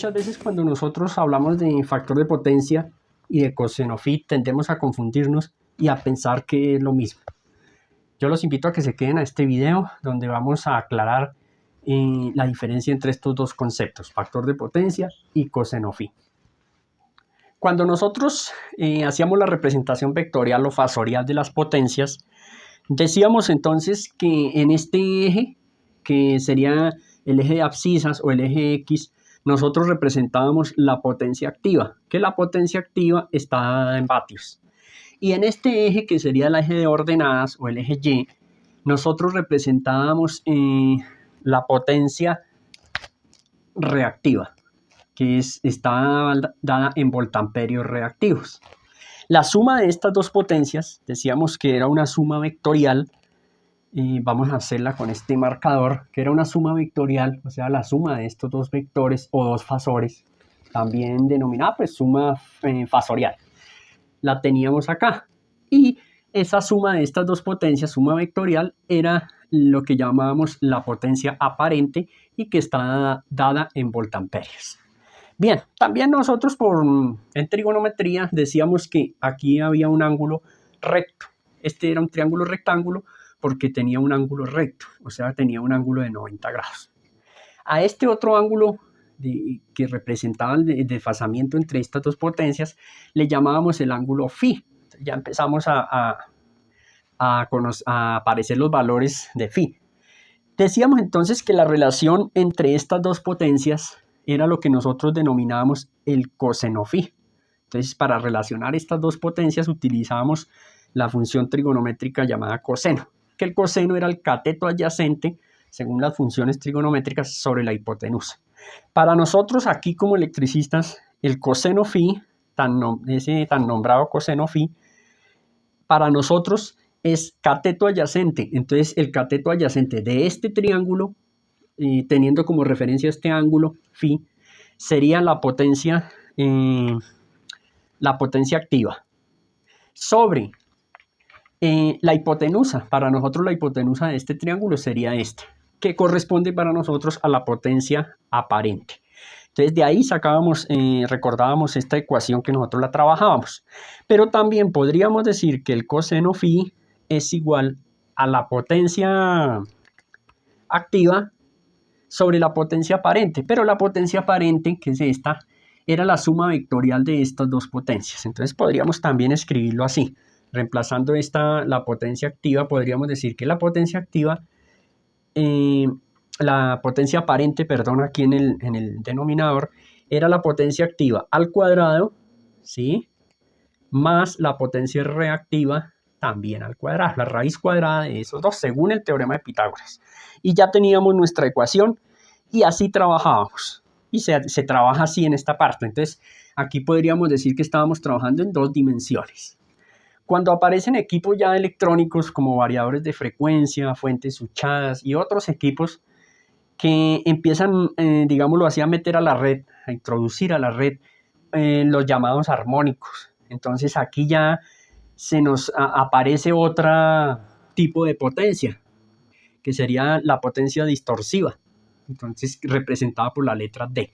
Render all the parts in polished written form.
muchas veces cuando nosotros hablamos de factor de potencia y de coseno phi tendemos a confundirnos y a pensar que es lo mismo. Yo los invito a que se queden a este video donde vamos a aclarar la diferencia entre estos dos conceptos, factor de potencia y coseno phi. Cuando nosotros hacíamos la representación vectorial o fasorial de las potencias, decíamos entonces que en este eje, que sería el eje de abscisas o el eje X, nosotros representábamos la potencia activa, que la potencia activa está en vatios. Y en este eje, que sería el eje de ordenadas o el eje Y, nosotros representábamos la potencia reactiva, que está dada en voltamperios reactivos. La suma de estas dos potencias, decíamos que era una suma vectorial, y vamos a hacerla con este marcador, que era una suma vectorial, o sea, la suma de estos dos vectores o dos fasores, también denominada pues suma fasorial. La teníamos acá. Y esa suma de estas dos potencias, suma vectorial, era lo que llamábamos la potencia aparente y que está dada en voltamperios. Bien, también nosotros en trigonometría decíamos que aquí había un ángulo recto. Este era un triángulo rectángulo porque tenía un ángulo recto, o sea, tenía un ángulo de 90 grados. A este otro ángulo que representaba el desfasamiento entre estas dos potencias le llamábamos el ángulo phi. Ya empezamos a aparecer los valores de phi. Decíamos entonces que la relación entre estas dos potencias era lo que nosotros denominábamos el coseno phi. Entonces, para relacionar estas dos potencias utilizábamos la función trigonométrica llamada coseno, que el coseno era el cateto adyacente, según las funciones trigonométricas, sobre la hipotenusa. Para nosotros aquí como electricistas, el coseno phi, ese tan nombrado coseno phi, para nosotros es cateto adyacente. Entonces, el cateto adyacente de este triángulo, teniendo como referencia este ángulo phi, sería la potencia activa sobre la hipotenusa. Para nosotros la hipotenusa de este triángulo sería esta, que corresponde para nosotros a la potencia aparente. Entonces de ahí recordábamos esta ecuación que nosotros la trabajábamos. Pero también podríamos decir que el coseno phi es igual a la potencia activa sobre la potencia aparente. Pero la potencia aparente, que es esta, era la suma vectorial de estas dos potencias. Entonces podríamos también escribirlo así. Reemplazando la potencia activa, podríamos decir que la potencia activa, la potencia aparente, perdón, aquí en el denominador, era la potencia activa al cuadrado, ¿sí? Más la potencia reactiva también al cuadrado, la raíz cuadrada de esos dos, según el teorema de Pitágoras. Y ya teníamos nuestra ecuación y así trabajábamos. Y se trabaja así en esta parte. Entonces, aquí podríamos decir que estábamos trabajando en dos dimensiones. Cuando aparecen equipos ya electrónicos como variadores de frecuencia, fuentes switchadas y otros equipos que empiezan, digámoslo así, a meter a la red, a introducir a la red los llamados armónicos. Entonces aquí ya se nos aparece otro tipo de potencia, que sería la potencia distorsiva, entonces representada por la letra D.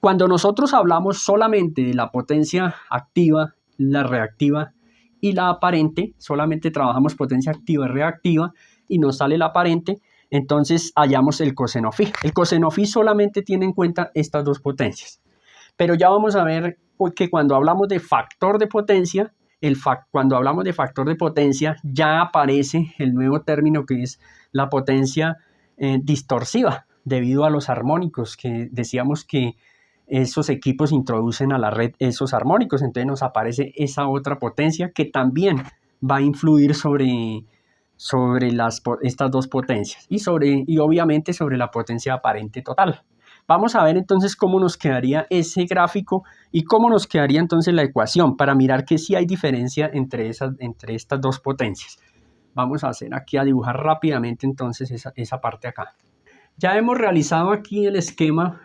Cuando nosotros hablamos solamente de la potencia activa, la reactiva y la aparente, solamente trabajamos potencia activa y reactiva y nos sale la aparente, entonces hallamos el coseno phi. El coseno phi solamente tiene en cuenta estas dos potencias. Pero ya vamos a ver que cuando hablamos de factor de potencia, cuando hablamos de factor de potencia ya aparece el nuevo término que es la potencia distorsiva, debido a los armónicos, que decíamos que esos equipos introducen a la red esos armónicos, entonces nos aparece esa otra potencia que también va a influir sobre estas dos potencias y obviamente sobre la potencia aparente total. Vamos a ver entonces cómo nos quedaría ese gráfico y cómo nos quedaría entonces la ecuación para mirar que sí hay diferencia entre estas dos potencias. Vamos a hacer aquí a dibujar rápidamente entonces esa parte acá. Ya hemos realizado aquí el esquema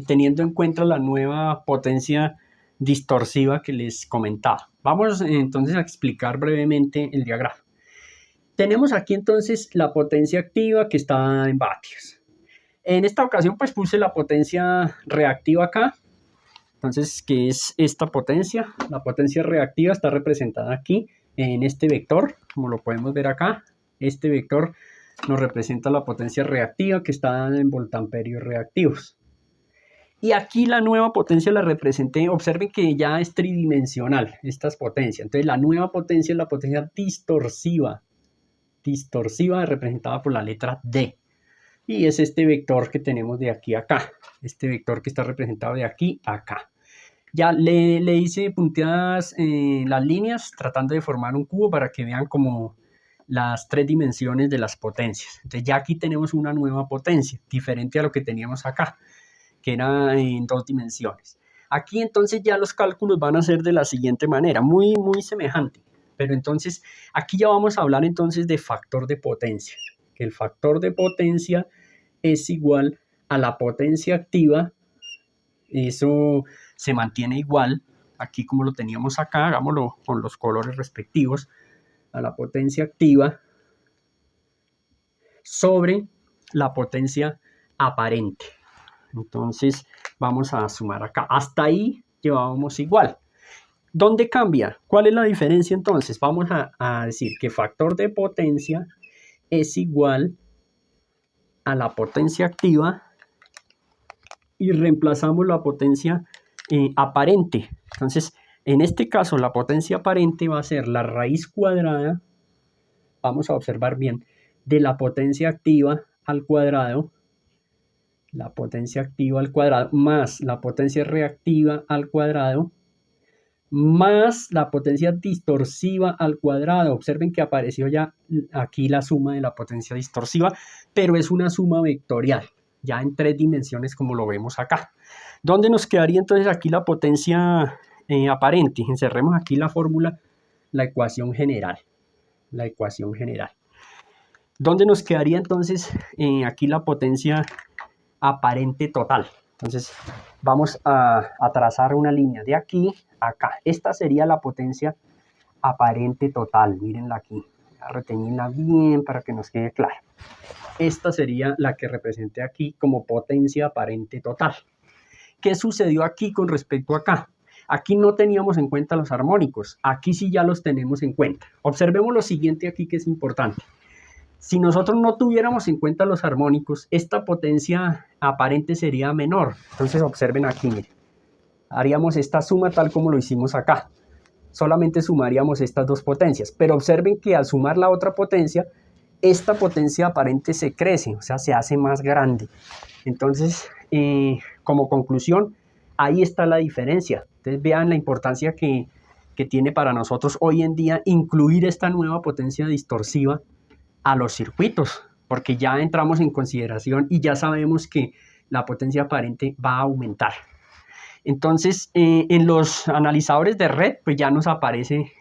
teniendo en cuenta la nueva potencia distorsiva que les comentaba. Vamos entonces a explicar brevemente el diagrama. Tenemos aquí entonces la potencia activa que está en vatios. En esta ocasión pues puse la potencia reactiva acá. Entonces, ¿qué es esta potencia? La potencia reactiva está representada aquí en este vector, como lo podemos ver acá. Este vector nos representa la potencia reactiva que está en voltamperios reactivos. Y aquí la nueva potencia la representé, observen que ya es tridimensional estas potencias. Entonces la nueva potencia es la potencia distorsiva representada por la letra D. Y es este vector que tenemos de aquí a acá, este vector que está representado de aquí a acá. Ya le hice punteadas las líneas tratando de formar un cubo para que vean como las 3 dimensiones de las potencias. Entonces ya aquí tenemos una nueva potencia, diferente a lo que teníamos acá, que era en 2 dimensiones. Aquí entonces ya los cálculos van a ser de la siguiente manera, muy semejante. Pero entonces aquí ya vamos a hablar entonces de factor de potencia, que el factor de potencia es igual a la potencia activa. Eso se mantiene igual, aquí como lo teníamos acá, hagámoslo con los colores respectivos, a la potencia activa sobre la potencia aparente. Entonces vamos a sumar acá. Hasta ahí llevábamos igual. ¿Dónde cambia? ¿Cuál es la diferencia entonces? Vamos a decir que factor de potencia es igual a la potencia activa y reemplazamos la potencia aparente. Entonces, en este caso, la potencia aparente va a ser la raíz cuadrada, vamos a observar bien, de la potencia activa al cuadrado, la potencia activa al cuadrado, más la potencia reactiva al cuadrado, más la potencia distorsiva al cuadrado. Observen que apareció ya aquí la suma de la potencia distorsiva, pero es una suma vectorial, ya en 3 dimensiones como lo vemos acá. ¿Dónde nos quedaría entonces aquí la potencia aparente? Encerremos aquí la fórmula, la ecuación general. La ecuación general. ¿Dónde nos quedaría entonces aquí la potencia aparente total? Entonces vamos a trazar una línea de aquí a acá. Esta sería la potencia aparente total. Mírenla aquí. Reteñirla bien para que nos quede claro. Esta sería la que representé aquí como potencia aparente total. ¿Qué sucedió aquí con respecto a acá? Aquí no teníamos en cuenta los armónicos. Aquí sí ya los tenemos en cuenta. Observemos lo siguiente aquí que es importante. Si nosotros no tuviéramos en cuenta los armónicos, esta potencia aparente sería menor. Entonces observen aquí, miren. Haríamos esta suma tal como lo hicimos acá. Solamente sumaríamos estas dos potencias. Pero observen que al sumar la otra potencia, esta potencia aparente se crece, o sea, se hace más grande. Entonces, como conclusión, ahí está la diferencia. Entonces vean la importancia que tiene para nosotros hoy en día incluir esta nueva potencia distorsiva a los circuitos, porque ya entramos en consideración y ya sabemos que la potencia aparente va a aumentar. Entonces, en los analizadores de red, pues ya nos aparece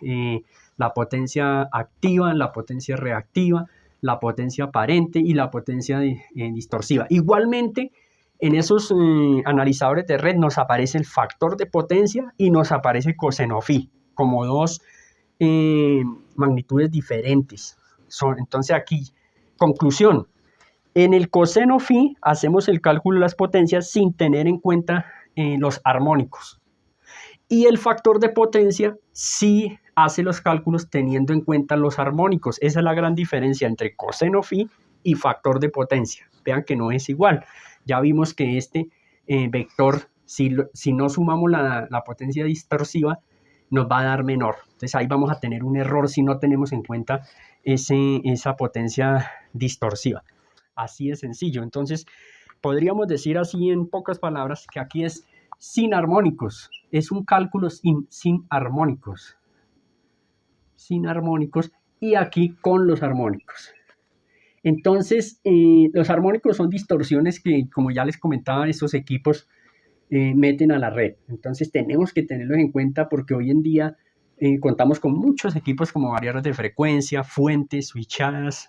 la potencia activa, la potencia reactiva, la potencia aparente y la potencia distorsiva. Igualmente, en esos analizadores de red nos aparece el factor de potencia y nos aparece coseno phi, como dos magnitudes diferentes. Entonces aquí, conclusión, en el coseno phi hacemos el cálculo de las potencias sin tener en cuenta los armónicos. Y el factor de potencia sí hace los cálculos teniendo en cuenta los armónicos. Esa es la gran diferencia entre coseno phi y factor de potencia. Vean que no es igual. Ya vimos que este vector, si no sumamos la potencia distorsiva, nos va a dar menor. Entonces ahí vamos a tener un error si no tenemos en cuenta esa potencia distorsiva. Así de sencillo. Entonces podríamos decir así en pocas palabras que aquí es sin armónicos. Es un cálculo sin armónicos. Sin armónicos y aquí con los armónicos. Entonces, los armónicos son distorsiones que, como ya les comentaba, estos equipos meten a la red. Entonces, tenemos que tenerlos en cuenta porque hoy en día contamos con muchos equipos como variadores de frecuencia, fuentes, switchadas,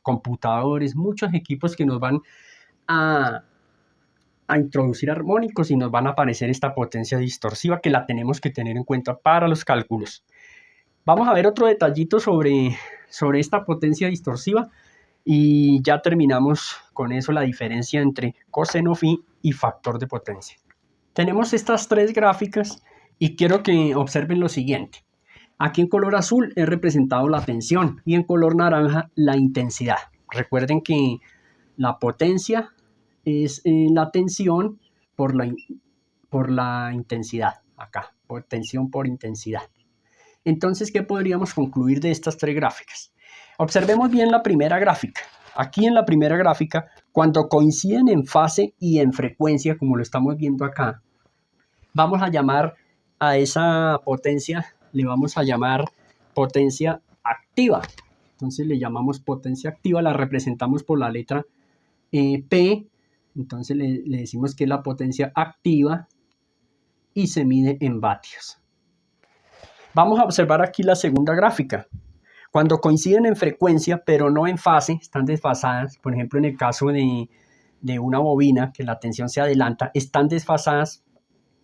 computadores, muchos equipos que nos van a introducir armónicos y nos van a aparecer esta potencia distorsiva que la tenemos que tener en cuenta para los cálculos. Vamos a ver otro detallito sobre esta potencia distorsiva. Y ya terminamos con eso la diferencia entre coseno phi y factor de potencia. Tenemos estas tres gráficas y quiero que observen lo siguiente. Aquí en color azul he representado la tensión y en color naranja la intensidad. Recuerden que la potencia es la tensión por la intensidad. Acá, por tensión por intensidad. Entonces, ¿qué podríamos concluir de estas tres gráficas? Observemos bien la primera gráfica. Aquí en la primera gráfica, cuando coinciden en fase y en frecuencia, como lo estamos viendo acá, vamos a llamar a esa potencia, le vamos a llamar potencia activa. Entonces le llamamos potencia activa, la representamos por la letra P. Entonces le decimos que es la potencia activa y se mide en vatios. Vamos a observar aquí la segunda gráfica. Cuando coinciden en frecuencia, pero no en fase, están desfasadas. Por ejemplo, en el caso de una bobina, que la tensión se adelanta, están desfasadas,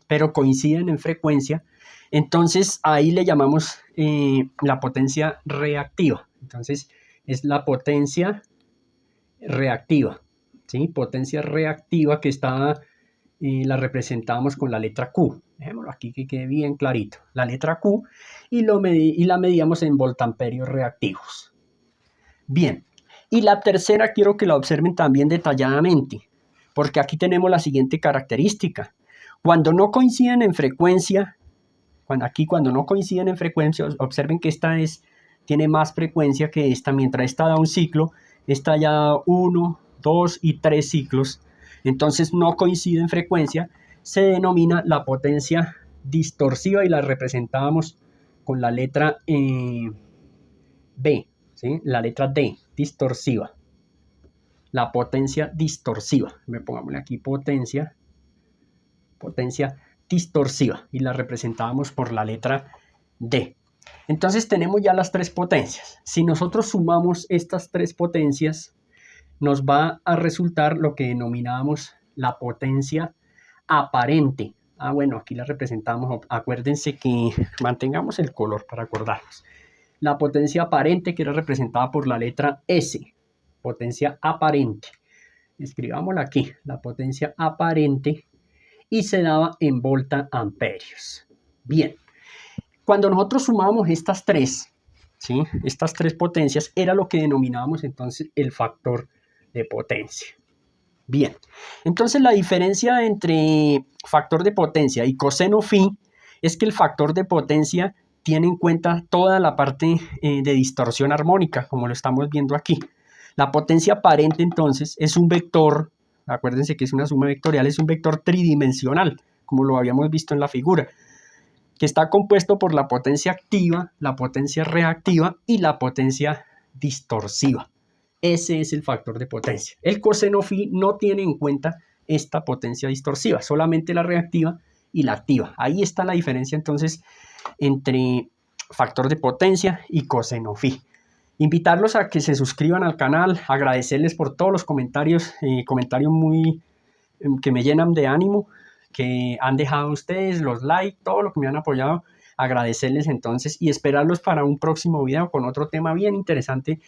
pero coinciden en frecuencia. Entonces, ahí le llamamos la potencia reactiva. Entonces, es la potencia reactiva, ¿sí? Potencia reactiva que está, la representamos con la letra Q. Dejémoslo aquí que quede bien clarito. La letra Q y la medíamos en voltamperios reactivos. Bien, y la tercera quiero que la observen también detalladamente, porque aquí tenemos la siguiente característica. Cuando no coinciden en frecuencia, cuando no coinciden en frecuencia, observen que esta tiene más frecuencia que esta. Mientras esta da un ciclo, esta ya da 1, 2 y 3 ciclos. Entonces no coincide en frecuencia, se denomina la potencia distorsiva y la representábamos con la letra B, ¿sí? La letra D, distorsiva. La potencia distorsiva. Pongámosle aquí potencia distorsiva y la representábamos por la letra D. Entonces tenemos ya las tres potencias. Si nosotros sumamos estas tres potencias, nos va a resultar lo que denominábamos la potencia aparente. Bueno, aquí la representamos. Acuérdense que mantengamos el color para acordarnos. La potencia aparente, que era representada por la letra S. Potencia aparente. Escribámosla aquí. La potencia aparente y se daba en volta-amperios. Bien. Cuando nosotros sumábamos estas tres, ¿sí? Estas tres potencias, era lo que denominábamos entonces el factor de potencia. Bien, entonces la diferencia entre factor de potencia y coseno phi es que el factor de potencia tiene en cuenta toda la parte de distorsión armónica, como lo estamos viendo aquí. La potencia aparente entonces es un vector, acuérdense que es una suma vectorial, es un vector tridimensional, como lo habíamos visto en la figura, que está compuesto por la potencia activa, la potencia reactiva y la potencia distorsiva. Ese es el factor de potencia. El coseno phi no tiene en cuenta esta potencia distorsiva, solamente la reactiva y la activa. Ahí está la diferencia entonces entre factor de potencia y coseno phi. Invitarlos a que se suscriban al canal, agradecerles por todos los comentarios, que me llenan de ánimo, que han dejado ustedes, los likes, todo lo que me han apoyado. Agradecerles entonces y esperarlos para un próximo video con otro tema bien interesante.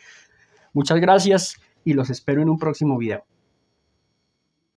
Muchas gracias y los espero en un próximo video.